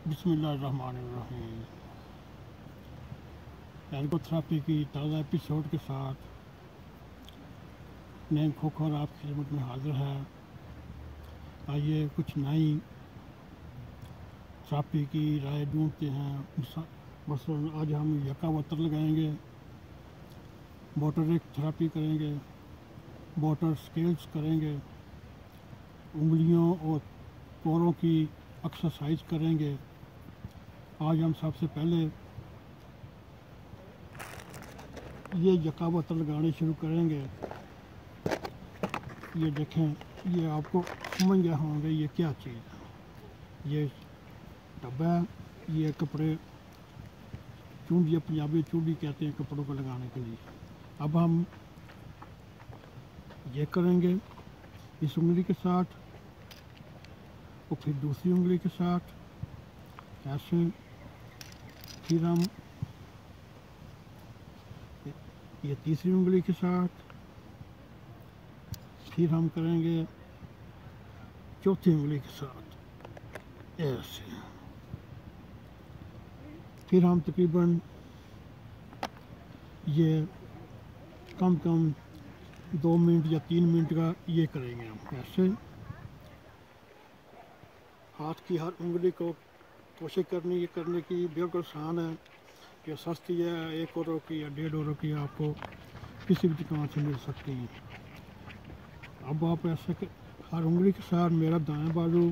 बिस्मिल्लाहिर्रहमानिर्रहीम। एर्गोथेरेपी की ताज़ा एपिसोड के साथ नए खोखर आपकी खिदमत में हाजिर है। आइए कुछ नई थेरेपी की राय ढूंढते हैं। मसलन आज हम यकावतर लगाएंगे, मोटरिक थेरेपी करेंगे, मोटर स्किल्स करेंगे, उंगलियों और पैरों की एक्सरसाइज करेंगे। आज हम सबसे पहले ये यकावतर लगाने शुरू करेंगे। ये देखें, ये आपको समझ गए होंगे ये क्या चीज़ है। ये डब्बा है, ये कपड़े चूंडी, पंजाबी चूंडी कहते हैं कपड़ों को लगाने के लिए। अब हम ये करेंगे इस उंगली के साथ और फिर दूसरी उंगली के साथ ऐसे। फिर हम ये तीसरी उंगली के साथ, फिर हम करेंगे चौथी उंगली के साथ ऐसे। फिर हम तकरीबन ये कम 2 मिनट या 3 मिनट का ये करेंगे हम ऐसे। हाथ की हर उंगली को कोशिश करने की बिल्कुल आसान है। ये सस्ती है, 1 औरों की या 1.5 औरों की आपको किसी भी दुकान से मिल सकती है। अब आप ऐसे हर उंगली के साथ मेरा दाएं बाजू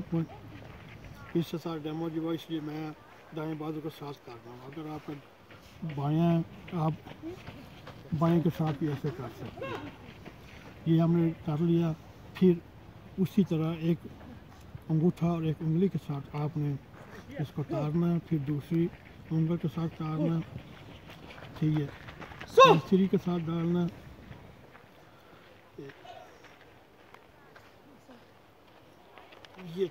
इसके साथ डेमो जी हुआ, इसलिए मैं दाएं बाजू के साथ कर रहा हूँ। अगर आप बाएं आप बाएं के साथ भी ऐसे कर सकते हैं। ये हमने कर लिया। फिर उसी तरह एक अंगूठा और एक उंगली के साथ आपने इसको तारना है, फिर दूसरी उंगली के साथ तारना, ठीक है, तीसरी के साथ डालना, ये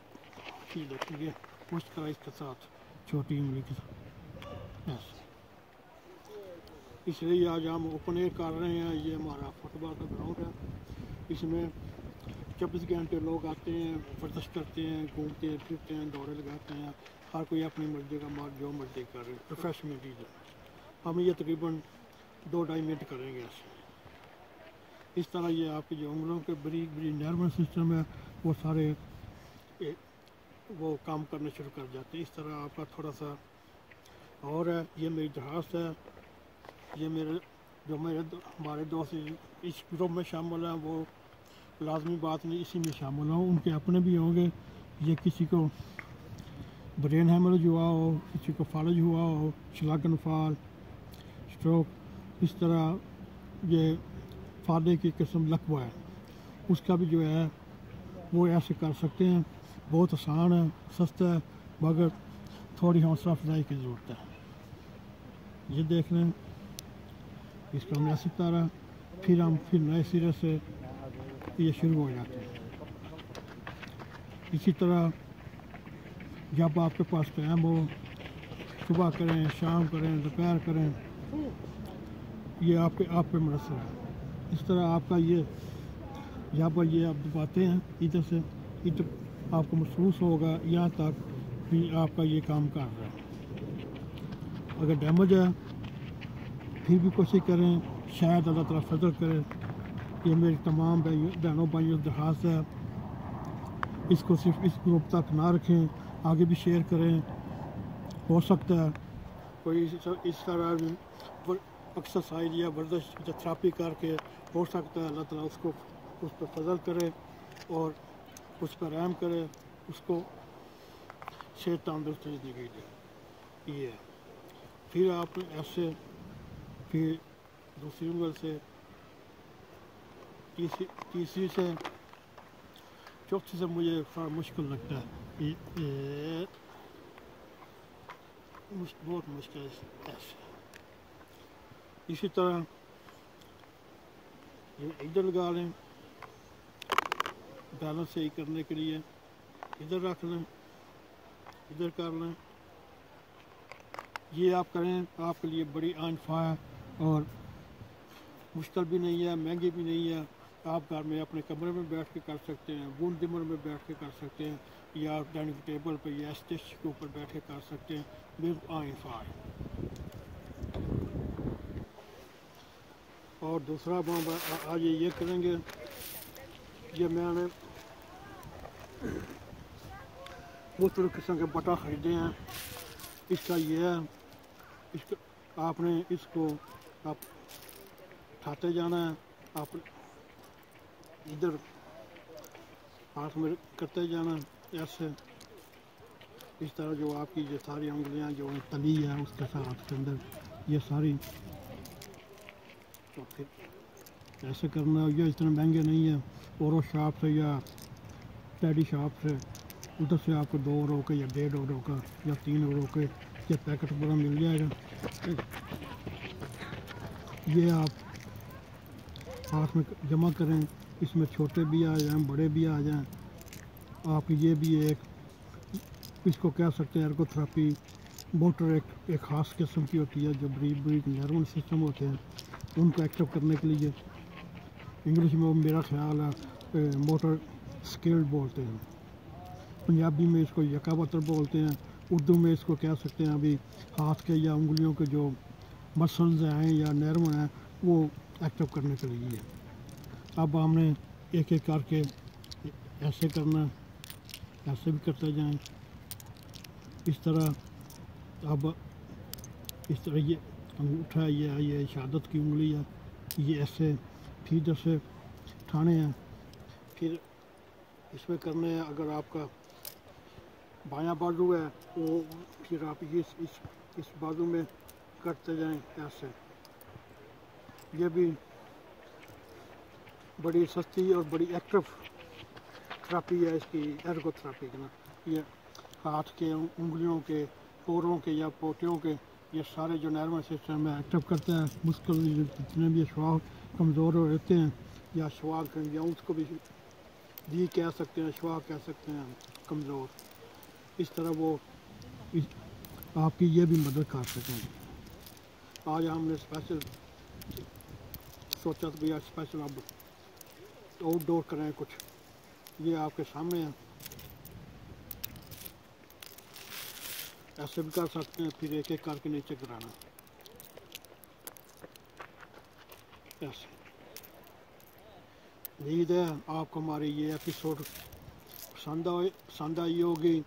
ठीक है, मुश्किल इसके साथ छोटी उंगली के साथ ऐसे। इसलिए आज हम ओपन एयर कर रहे हैं। ये हमारा फुटबॉल का ग्राउंड है। इसमें 24 घंटे लोग आते हैं, वर्जिश करते हैं, घूमते हैं, फिरते हैं, दौड़े लगाते हैं। हर कोई अपनी मर्जी का मार जो मर्जी कर रहे हैं, प्रोफेशनल चीज़ है। हम ये तकरीबन 2-2.5 मिनट करेंगे ऐसे। इस तरह ये आपकी जो उंगलियों के बड़ी नर्वस सिस्टम है वो सारे वो काम करने शुरू कर जाते हैं। इस तरह आपका थोड़ा सा और है। ये मेरी दरख्वास्त है, ये हमारे दोस्त इस ग्रुप में शामिल हैं, वो लाजमी बात नहीं इसी में शामिल हो, उनके अपने भी होंगे। ये किसी को ब्रेन हेमरेज हुआ हो, किसी को फालज हुआ हो, शलागन फाल, स्ट्रोक, इस तरह ये फादे की किस्म लकवा है, उसका भी जो है वो ऐसे कर सकते हैं। बहुत आसान है, सस्ता है, मगर थोड़ी हौसला अफजाई की ज़रूरत है। ये देख लें, इसका हमने ऐसे तारा, फिर हम नए सिरे से ये शुरू हो जाते हैं। इसी तरह जब आपके पास टाइम हो, सुबह करें, शाम करें, दोपहर करें, ये आप पे मुनसर है। इस तरह आपका ये यहाँ पर ये आप दबाते हैं, इधर से इधर आपको महसूस होगा यहाँ तक भी आपका ये काम कर रहा है। अगर डैमेज है फिर भी कोशिश करें, शायद अल्लाह ताला फजल करे। ये मेरी तमाम बहनों भाइयों दरख्वास्त है, इसको सिर्फ इस ग्रुप तक ना रखें, आगे भी शेयर करें। हो सकता है कोई इस तरह एक्सरसाइज या वर्जिश या थेरेपी करके हो सकता है अल्लाह ताला उसको उस पर फजल करे और उस पर रहम करे, उसको सेहत तंदुरुस्ती दी दे। ये फिर आप ऐसे, फिर दूसरी उंगल से, तीसरी से, चौथी से मुझे थोड़ा मुश्किल लगता है। ये बहुत मुश्किल है ऐसे। इसी तरह ये इधर लगा लें, बैलेंस सही करने के लिए इधर रख लें, इधर कर लें। ये आप करें, आपके लिए बड़ी आनफा है और मुश्किल भी नहीं है, महंगी भी नहीं है। आप घर में अपने कमरे में बैठ के कर सकते हैं, बूंद दिमर में बैठ के कर सकते हैं। या डाइनिंग टेबल पर या स्टेज के ऊपर बैठे कर सकते हैं बिल्कुल आइंफार। और दूसरा काम आज ये करेंगे, ये मैंने मुख्तलिफ किस्म के बटा ख़रीदे हैं। इसका ये है, इसका आपने इसको आप उठाते जाना है, आप इधर हाथ में करते जाना ऐसे, इस तरह जो आपकी ये सारी उंगलियां जो तली है उसके साथ के अंदर ये सारी, तो फिर ऐसे करना। ये इतने महंगे नहीं है, और शॉप से या टेडी शॉप से उधर से आपको 2 € के या 1.5 € का या 3 € के ये पैकेट पूरा मिल जाएगा। ये आप हाथ में जमा करें, इसमें छोटे भी आ जाएं बड़े भी आ जाएं। आप ये भी एक इसको कह सकते हैं एर्गोथेरेपी मोटर, एक ख़ास किस्म की होती है जो बरीक बरीक नर्वस सिस्टम होते हैं उनको एक्टिव करने के लिए। इंग्लिश में मेरा ख्याल है मोटर स्किल बोलते हैं, पंजाबी में इसको यकावतर बोलते हैं, उर्दू में इसको कह सकते हैं अभी हाथ के या उंगलियों के जो मसल्स हैं या नर्व हैं वो एक्टिव करने के लिए। अब हमने एक एक करके ऐसे करना, ऐसे भी करते जाएं इस तरह। अब इस तरह ये अंगूठा ये शहादत की उंगली है, ये ऐसे फिर इधर से उठाने हैं, फिर इसमें करने हैं। अगर आपका बायां बाजू है तो फिर आप ये इस बाजू में करते जाएं ऐसे। ये भी बड़ी सस्ती और बड़ी एक्टिव थेरेपी है इसकी, एर्गोथेरेपी का ना। ये हाथ के उंगलियों के पैरों के या पोटियों के ये सारे जो नर्वस सिस्टम है एक्टिव करते हैं। मुश्किल जितने भी श्वास कमज़ोर रहते हैं या श्वास या उसको भी दी कह सकते हैं, श्वास कह सकते हैं कमज़ोर, इस तरह वो आपकी ये भी मदद कर सकें। आज हमने स्पेशल सोचा था भैया स्पेशल अब आउटडोर करें कुछ, ये आपके सामने है। ऐसे भी कर सकते हैं, फिर एक एक करके नीचे गिराना ऐसे। उम्मीद है आपको हमारी ये एपिसोड पसंद आई होगी।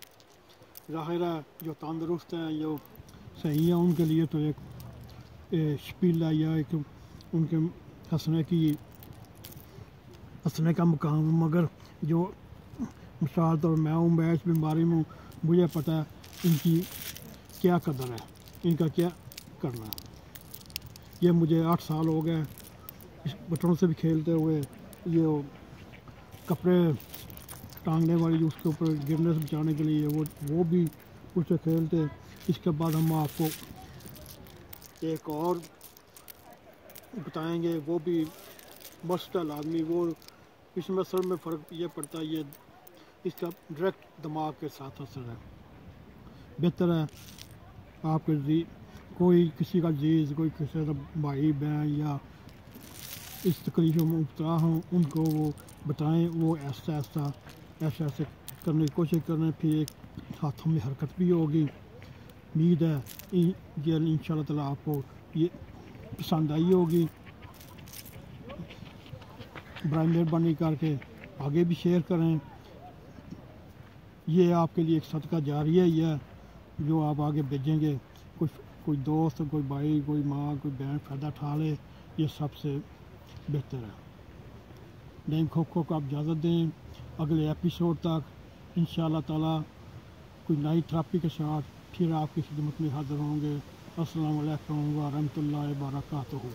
ज़ाहिर है जो तंदुरुस्त हैं जो सही है उनके लिए तो एक शपीला या एक उनके हंसने का मुकाम, मगर जो मिसाल तो मैं इस बीमारी में मुझे पता है इनकी क्या कदर है, इनका क्या करना। ये मुझे 8 साल हो गए इस बटनों से भी खेलते हुए, ये कपड़े टांगने वाली उसके ऊपर गिरने से बचाने के लिए वो भी उससे खेलते। इसके बाद हम आपको एक और बताएंगे, वो भी मस्टल आदमी, वो इसमें असल में फ़र्क ये पड़ता है, ये इसका डायरेक्ट दिमाग के साथ असर है। बेहतर है आपके कोई किसी का जीज, कोई किसी का भाई बहन या इस तकलीफ़ों में मुब्तला हों उनको वो बताएं, वो ऐसे करने की कोशिश करें, फिर एक हाथों में हरकत भी होगी। उम्मीद है ये इंशाअल्लाह ताला आपको ये पसंद आई होगी। बराए मेहरबानी करके आगे भी शेयर करें, ये आपके लिए एक सदका जारिया ही है जो आप आगे भेजेंगे। कोई दोस्त, कोई भाई, कोई माँ, कोई बहन फ़ायदा उठा ले, ये सबसे बेहतर है। नईम खोखो को आप इजाज़त दें, अगले एपिसोड तक इंशाअल्लाह ताला कोई नई थेरेपी के साथ फिर आपकी खिदमत में हाज़िर होंगे। अस्सलामु अलैकुम व रहमतुल्लाहि व बरकातुहू।